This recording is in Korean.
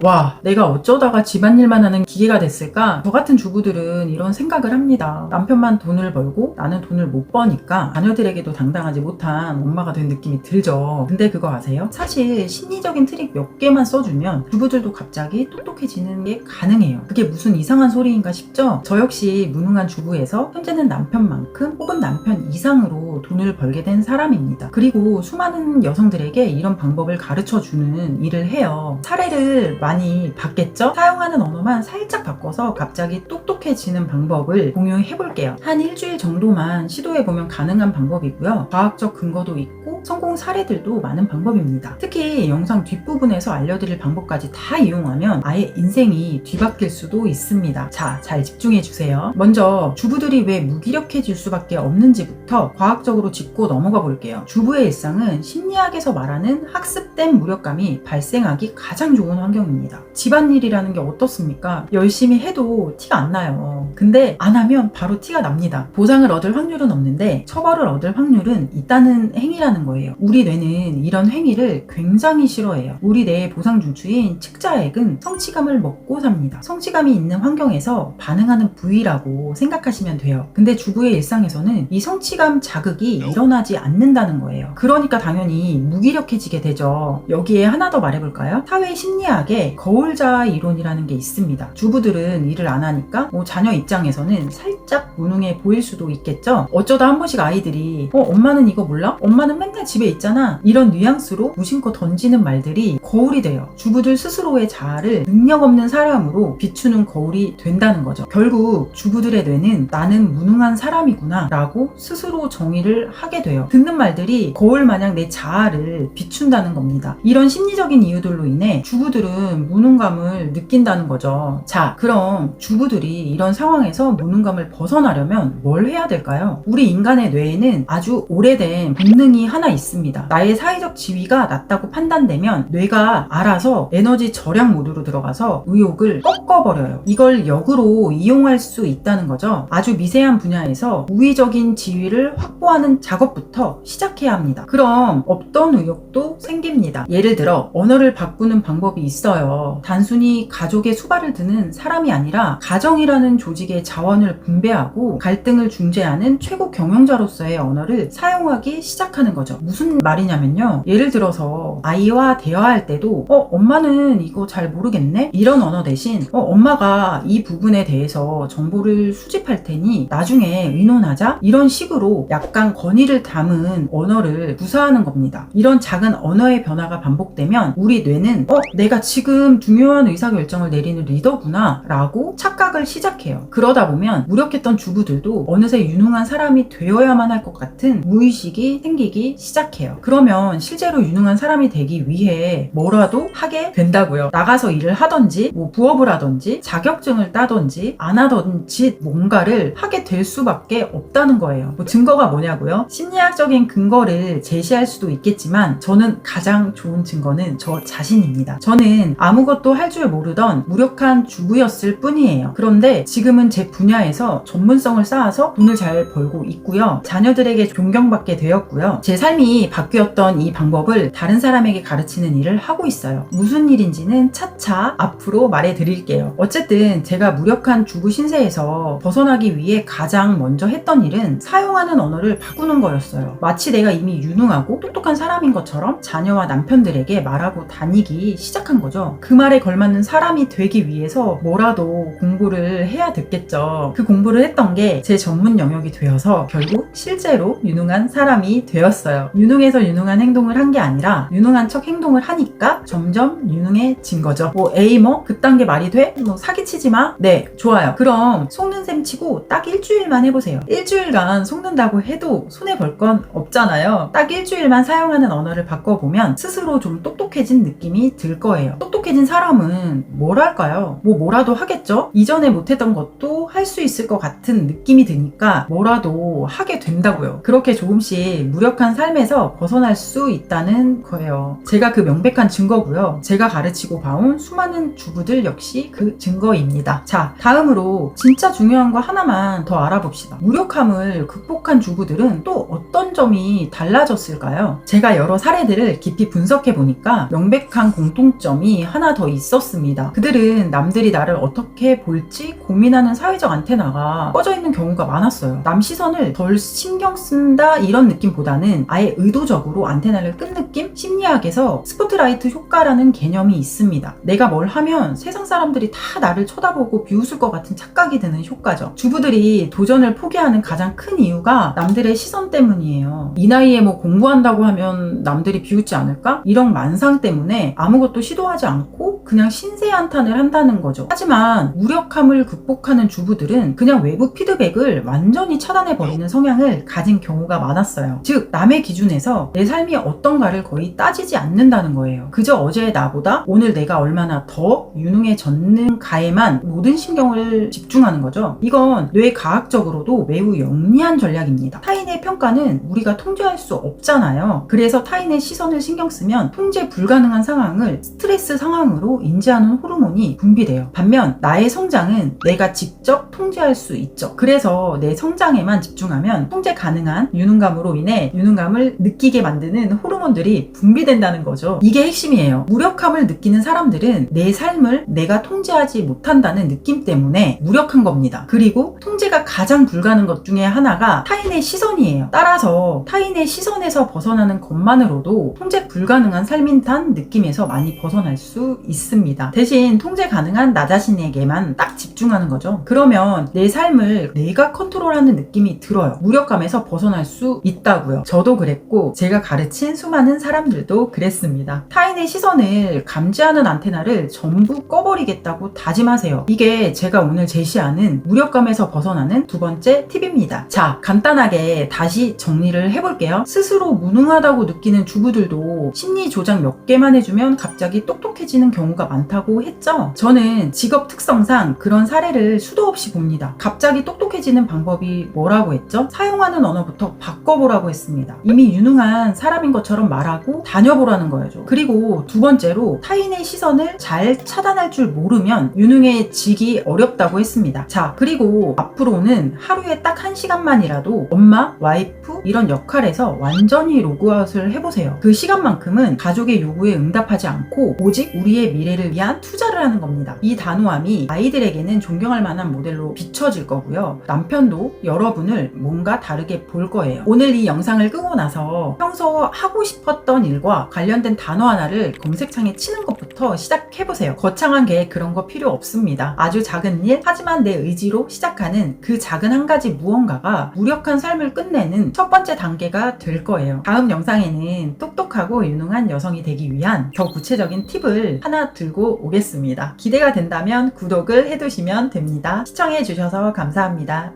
와, 내가 어쩌다가 집안일만 하는 기계가 됐을까? 저 같은 주부들은 이런 생각을 합니다. 남편만 돈을 벌고 나는 돈을 못 버니까 자녀들에게도 당당하지 못한 엄마가 된 느낌이 들죠. 근데 그거 아세요? 사실 심리적인 트릭 몇 개만 써주면 주부들도 갑자기 똑똑해지는 게 가능해요. 그게 무슨 이상한 소리인가 싶죠? 저 역시 무능한 주부에서 현재는 남편만큼 혹은 남편 이상으로 돈을 벌게 된 사람입니다. 그리고 수많은 여성들에게 이런 방법을 가르쳐주는 일을 해요. 사례를 많이 봤겠죠? 사용하는 언어만 살짝 바꿔서 갑자기 똑똑해지는 방법을 공유해 볼게요. 한 일주일 정도만 시도해보면 가능한 방법이고요. 과학적 근거도 있고 성공 사례들도 많은 방법입니다. 특히 영상 뒷부분에서 알려드릴 방법까지 다 이용하면 아예 인생이 뒤바뀔 수도 있습니다. 자, 잘 집중해주세요. 먼저 주부들이 왜 무기력해질 수밖에 없는지부터 과학적으로 짚고 넘어가 볼게요. 주부의 일상은 심리학에서 말하는 학습된 무력감이 발생하기 가장 좋은 환경입니다. 집안일이라는 게 어떻습니까? 열심히 해도 티가 안 나요. 근데 안 하면 바로 티가 납니다. 보상을 얻을 확률은 없는데 처벌을 얻을 확률은 있다는 행위라는 거예요. 우리 뇌는 이런 행위를 굉장히 싫어해요. 우리 뇌의 보상 중추인 측자액은 성취감을 먹고 삽니다. 성취감이 있는 환경에서 반응하는 부위라고 생각하시면 돼요. 근데 주부의 일상에서는 이 성취감 자극이 일어나지 않는다는 거예요. 그러니까 당연히 무기력해지게 되죠. 여기에 하나 더 말해볼까요? 사회 심리학에 거울자 이론이라는 게 있습니다. 주부들은 일을 안 하니까 자녀 입장에서는 살짝 무능해 보일 수도 있겠죠. 어쩌다 한 번씩 아이들이 엄마는 이거 몰라? 엄마는 맨날 집에 있잖아. 이런 뉘앙스로 무심코 던지는 말들이 거울이 돼요. 주부들 스스로의 자아를 능력 없는 사람으로 비추는 거울이 된다는 거죠. 결국 주부들의 뇌는 나는 무능한 사람이구나 라고 스스로 정의를 하게 돼요. 듣는 말들이 거울 마냥 내 자아를 비춘다는 겁니다. 이런 심리적인 이유들로 인해 주부들은 무능감을 느낀다는 거죠. 자, 그럼 주부들이 이런 상황에서 무능감을 벗어나려면 뭘 해야 될까요? 우리 인간의 뇌에는 아주 오래된 본능이 하나 있습니다. 나의 사회적 지위가 낮다고 판단되면 뇌가 알아서 에너지 절약 모드로 들어가서 의욕을 꺾어버려요. 이걸 역으로 이용할 수 있다는 거죠. 아주 미세한 분야에서 우위적인 지위를 확보하는 작업부터 시작해야 합니다. 그럼 없던 의욕도 생깁니다. 예를 들어 언어를 바꾸는 방법이 있어요. 단순히 가족의 수발을 드는 사람이 아니라 가정이라는 조직의 자원을 분배하고 갈등을 중재하는 최고 경영자로서의 언어를 사용하기 시작하는 거죠. 무슨 말이냐면요. 예를 들어서 아이와 대화할 때도 엄마는 이거 잘 모르겠네? 이런 언어 대신 엄마가 이 부분에 대해서 정보를 수집할 테니 나중에 의논하자? 이런 식으로 약간 권위를 담은 언어를 구사하는 겁니다. 이런 작은 언어의 변화가 반복되면 우리 뇌는 내가 지금 중요한 의사결정을 내리는 리더구나 라고 착각을 시작해요. 그러다 보면 무력했던 주부들도 어느새 유능한 사람이 되어야만 할 것 같은 무의식이 생기기 시작해요. 그러면 실제로 유능한 사람이 되기 위해 뭐라도 하게 된다고요. 나가서 일을 하던지 부업을 하던지 자격증을 따던지 안 하던지 뭔가를 하게 될 수밖에 없다는 거예요. 증거가 뭐냐고요? 심리학적인 근거를 제시할 수도 있겠지만 저는 가장 좋은 증거는 저 자신입니다. 저는 아무것도 할 줄 모르던 무력한 주부였을 뿐이에요. 그런데 지금은 제 분야에서 전문성을 쌓아서 돈을 잘 벌고 있고요. 자녀들에게 존경받게 되었고요. 제 삶이 바뀌었던 이 방법을 다른 사람에게 가르치는 일을 하고 있어요. 무슨 일인지는 차차 앞으로 말해드릴게요. 어쨌든 제가 무력한 주부 신세에서 벗어나기 위해 가장 먼저 했던 일은 사용하는 언어를 바꾸는 거였어요. 마치 내가 이미 유능하고 똑똑한 사람인 것처럼 자녀와 남편들에게 말하고 다니기 시작한 거죠. 그 말에 걸맞는 사람이 되기 위해서 뭐라도 공부를 해야 됐겠죠. 그 공부를 했던 게 제 전문 영역이 되어서 결국 실제로 유능한 사람이 되었어요. 유능해서 유능한 행동을 한 게 아니라 유능한 척 행동을 하니까 점점 유능해진 거죠. 에이 그딴 게 말이 돼? 사기치지 마? 네, 좋아요. 그럼 속는 셈 치고 딱 일주일만 해보세요. 일주일간 속는다고 해도 손해볼 건 없잖아요. 딱 일주일만 사용하는 언어를 바꿔보면 스스로 좀 똑똑해진 느낌이 들 거예요. 똑똑해진 사람은 뭘 할까요? 뭐라도 하겠죠? 이전에 못했던 것도 할 수 있을 것 같은 느낌이 드니까 뭐라도 하게 된다고요. 그렇게 조금씩 무력한 삶에서 벗어날 수 있다는 거예요. 제가 그 명백한 증거고요. 제가 가르치고 봐온 수많은 주부들 역시 그 증거입니다. 자, 다음으로 진짜 중요한 거 하나만 더 알아봅시다. 무력함을 극복한 주부들은 또 어떤 점이 달라졌을까요? 제가 여러 사례들을 깊이 분석해 보니까 명백한 공통점이 하나 더 있었습니다. 그들은 남들이 나를 어떻게 볼지 고민하는 사회적 안테나가 꺼져 있는 경우가 많았어요. 남 시선을 덜 신경 쓴다 이런 느낌보다는 아예 의도적으로 안테나를 끈 느낌? 심리학에서 스포트라이트 효과라는 개념이 있습니다. 내가 뭘 하면 세상 사람들이 다 나를 쳐다보고 비웃을 것 같은 착각이 드는 효과죠. 주부들이 도전을 포기하는 가장 큰 이유가 남들의 시선 때문이에요. 이 나이에 뭐 공부한다고 하면 남들이 비웃지 않을까? 이런 만상 때문에 아무것도 시도하지 않고 그냥 신세한탄을 한다는 거죠. 하지만 무력함을 극복하는 주부들은 그냥 외부 피드백을 완전히 차단해버리는 성향을 가진 경우가 많았어요. 즉, 남의 기준에서 내 삶이 어떤가를 거의 따지지 않는다는 거예요. 그저 어제의 나보다 오늘 내가 얼마나 더 유능해졌는가에만 모든 신경을 집중하는 거죠. 이건 뇌과학적으로도 매우 영리한 전략입니다. 타인의 평가는 우리가 통제할 수 없잖아요. 그래서 타인의 시선을 신경 쓰면 통제 불가능한 상황을 스트레스 상황으로 인지하는 호르몬이 분비돼요. 반면 나의 성장은 내가 직접 통제할 수 있죠. 그래서 내 성장에만 집중하면 통제 가능한 유능감으로 인해 유능감을 느끼게 만드는 호르몬들이 분비된다는 거죠. 이게 핵심이에요. 무력함을 느끼는 사람들은 내 삶을 내가 통제하지 못한다는 느낌 때문에 무력한 겁니다. 그리고 통제가 가장 불가능한 것 중에 하나가 타인의 시선이에요. 따라서 타인의 시선에서 벗어나는 것만으로도 통제 불가능한 삶인 듯한 느낌에서 많이 벗어날 수 있습니다. 대신 통제 가능한 나 자신에게만 딱 집중하는 거죠. 그러면 내 삶을 내가 컨트롤하는 느낌이 들어요. 무력감에서 벗어날 수 있다고요. 저도 그랬고 제가 가르친 수많은 사람들도 그랬습니다. 타인의 시선을 감지하는 안테나를 전부 꺼버리겠다고 다짐하세요. 이게 제가 오늘 제시하는 무력감에서 벗어나는 두 번째 팁입니다. 자, 간단하게 다시 정리를 해볼게요. 스스로 무능하다고 느끼는 주부들도 심리 조작 몇 개만 해주면 갑자기 똑똑해지는 경우가 많다고 했죠. 저는 직업 특성상 그런 사례를 수도 없이 봅니다. 갑자기 똑똑해지는 방법이 뭐라고 했죠? 사용하는 언어부터 바꿔보라고 했습니다. 이미 유능한 사람인 것처럼 말하고 다녀보라는 거예요. 그리고 두 번째로 타인의 시선을 잘 차단할 줄 모르면 유능해지기 어렵다고 했습니다. 자, 그리고 앞으로는 하루에 딱 1시간만이라도 엄마, 와이프 이런 역할에서 완전히 로그아웃을 해보세요. 그 시간만큼은 가족의 요구에 응답하지 않고 오직 우리의 미래를 위한 투자를 하는 겁니다. 이 단호함이 아이들에게는 존경할 만한 모델로 비춰질 거고요. 남편도 여러분을 뭔가 다르게 볼 거예요. 오늘 이 영상을 끄고 나서 평소 하고 싶었던 일과 관련된 단어 하나를 검색창에 치는 것부터 시작해보세요. 거창한 계획 그런 거 필요 없습니다. 아주 작은 일, 하지만 내 의지로 시작하는 그 작은 한 가지 무언가가 무력한 삶을 끝내는 첫 번째 단계가 될 거예요. 다음 영상에는 똑똑하고 유능한 여성이 되기 위한 더 구체적인 팁을 하나 들고 오겠습니다. 기대가 된다면 구독을 해두시면 됩니다. 시청해주셔서 감사합니다.